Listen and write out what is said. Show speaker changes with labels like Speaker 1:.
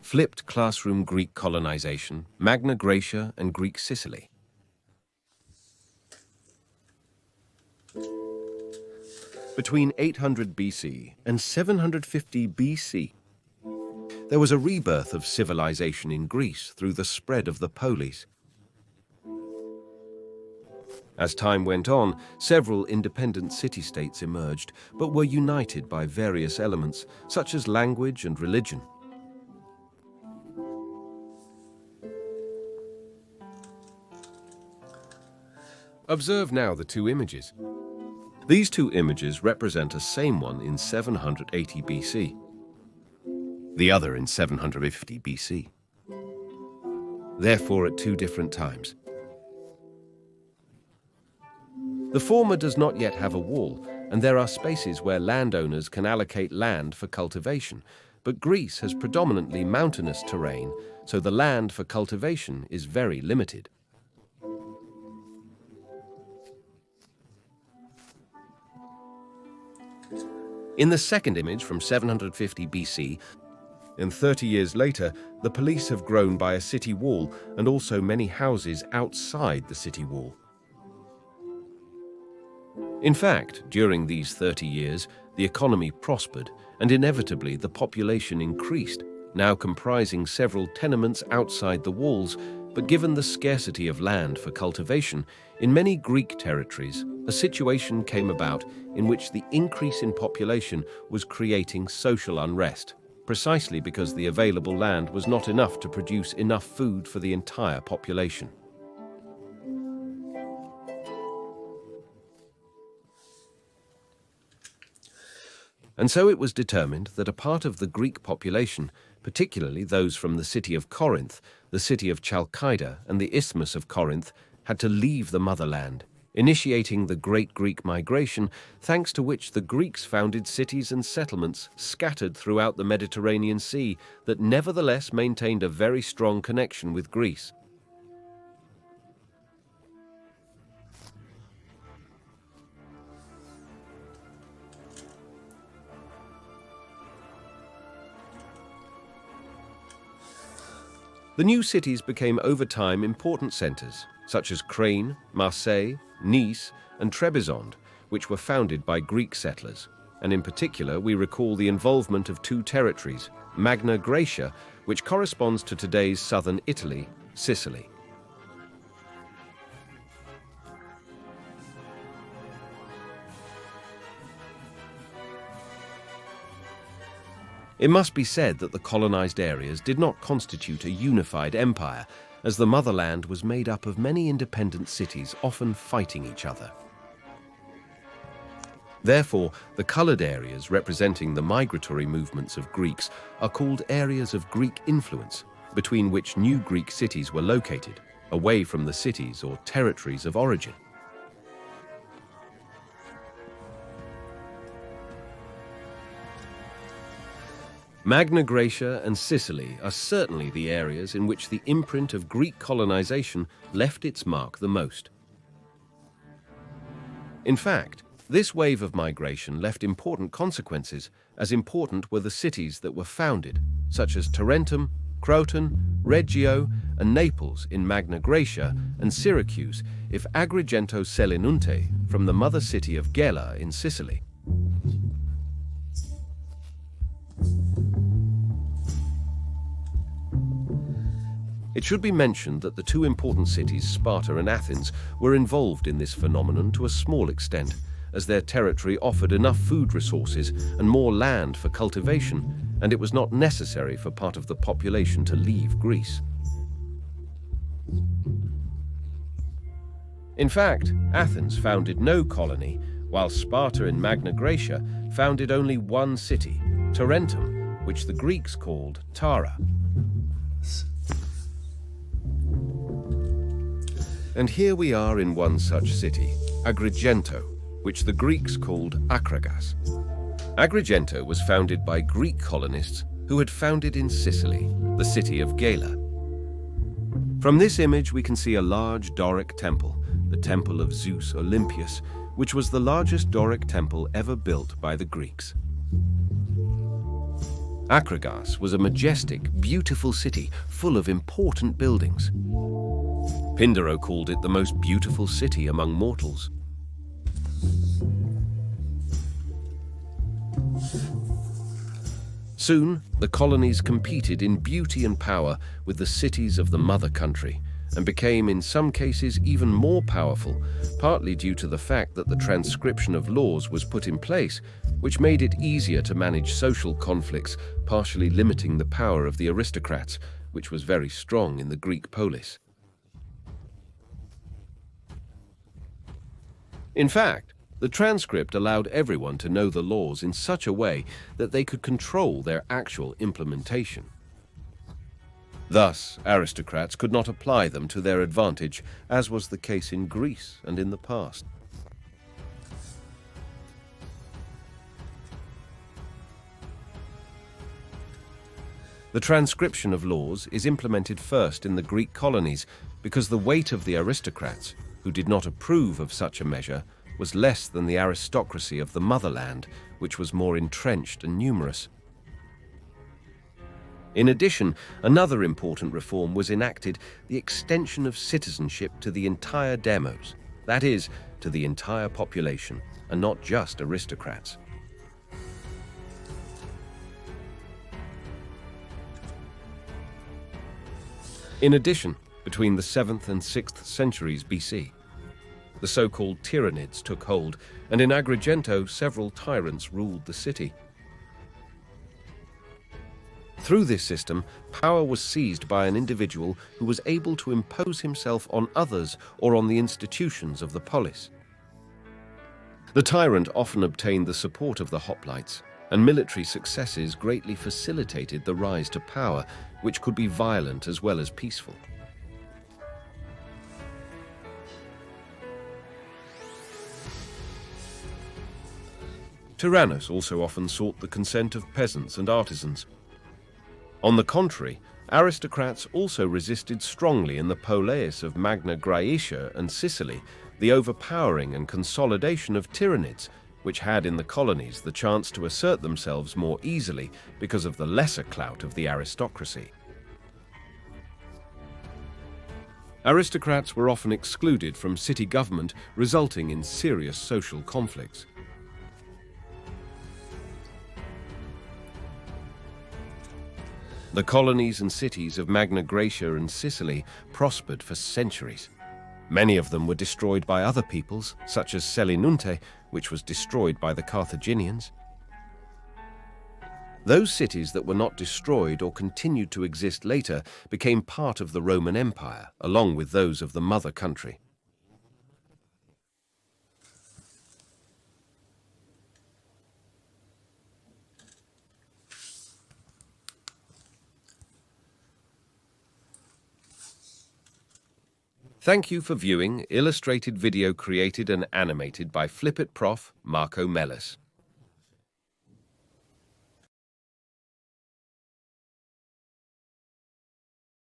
Speaker 1: Flipped classroom Greek colonization, Magna Grecia and Greek Sicily. Between 800 BC and 750 BC, there was a rebirth of civilization in Greece through the spread of the polis. As time went on, several independent city-states emerged, but were united by various elements, such as language and religion. Observe now the two images. These two images represent a same one in 780 BC, the other in 750 BC. Therefore, at two different times. The former does not yet have a wall, and there are spaces where landowners can allocate land for cultivation, but Greece has predominantly mountainous terrain, so the land for cultivation is very limited. In the second image from 750 BC, and 30 years later, the police have grown by a city wall and also many houses outside the city wall. In fact, during these 30 years, the economy prospered and inevitably the population increased, now comprising several tenements outside the walls, but given the scarcity of land for cultivation, in many Greek territories, a situation came about in which the increase in population was creating social unrest, precisely because the available land was not enough to produce enough food for the entire population. And so it was determined that a part of the Greek population, particularly those from the city of Corinth, the city of Chalkida, and the Isthmus of Corinth, had to leave the motherland, initiating the Great Greek Migration, thanks to which the Greeks founded cities and settlements scattered throughout the Mediterranean Sea that nevertheless maintained a very strong connection with Greece. The new cities became over time important centers, such as Crane, Marseille, Nice, and Trebizond, which were founded by Greek settlers. And in particular, we recall the involvement of two territories, Magna Grecia, which corresponds to today's southern Italy, Sicily. It must be said that the colonized areas did not constitute a unified empire, as the motherland was made up of many independent cities, often fighting each other. Therefore, the colored areas representing the migratory movements of Greeks are called areas of Greek influence, between which new Greek cities were located, away from the cities or territories of origin. Magna Grecia and Sicily are certainly the areas in which the imprint of Greek colonization left its mark the most. In fact, this wave of migration left important consequences, as important were the cities that were founded, such as Tarentum, Croton, Reggio, and Naples in Magna Grecia, and Syracuse, if Agrigento Selinunte, from the mother city of Gela in Sicily. It should be mentioned that the two important cities, Sparta and Athens, were involved in this phenomenon to a small extent, as their territory offered enough food resources and more land for cultivation, and it was not necessary for part of the population to leave Greece. In fact, Athens founded no colony, while Sparta in Magna Grecia founded only one city, Tarentum, which the Greeks called Tara. And here we are in one such city, Agrigento, which the Greeks called Akragas. Agrigento was founded by Greek colonists who had founded in Sicily, the city of Gela. From this image we can see a large Doric temple, the temple of Zeus Olympius, which was the largest Doric temple ever built by the Greeks. Akragas was a majestic, beautiful city full of important buildings. Pindaro called it the most beautiful city among mortals. Soon, the colonies competed in beauty and power with the cities of the mother country, and became in some cases even more powerful, partly due to the fact that the transcription of laws was put in place, which made it easier to manage social conflicts, partially limiting the power of the aristocrats, which was very strong in the Greek polis. In fact, the transcript allowed everyone to know the laws in such a way that they could control their actual implementation. Thus, aristocrats could not apply them to their advantage, as was the case in Greece and in the past. The transcription of laws is implemented first in the Greek colonies because the weight of the aristocrats, who did not approve of such a measure, was less than the aristocracy of the motherland, which was more entrenched and numerous. In addition, another important reform was enacted: the extension of citizenship to the entire demos, that is, to the entire population, and not just aristocrats. In addition, between the 7th and 6th centuries BC, the so-called tyrannids took hold, and in Agrigento several tyrants ruled the city. Through this system, power was seized by an individual who was able to impose himself on others or on the institutions of the polis. The tyrant often obtained the support of the hoplites, and military successes greatly facilitated the rise to power, which could be violent as well as peaceful. Tyrannus also often sought the consent of peasants and artisans. On the contrary, aristocrats also resisted strongly in the poleis of Magna Grecia and Sicily the overpowering and consolidation of tyrannids, which had in the colonies the chance to assert themselves more easily because of the lesser clout of the aristocracy. Aristocrats were often excluded from city government, resulting in serious social conflicts. The colonies and cities of Magna Grecia and Sicily prospered for centuries. Many of them were destroyed by other peoples, such as Selinunte, which was destroyed by the Carthaginians. Those cities that were not destroyed or continued to exist later became part of the Roman Empire, along with those of the mother country. Thank you for viewing illustrated video created and animated by Flip It Prof. Marco Mellis.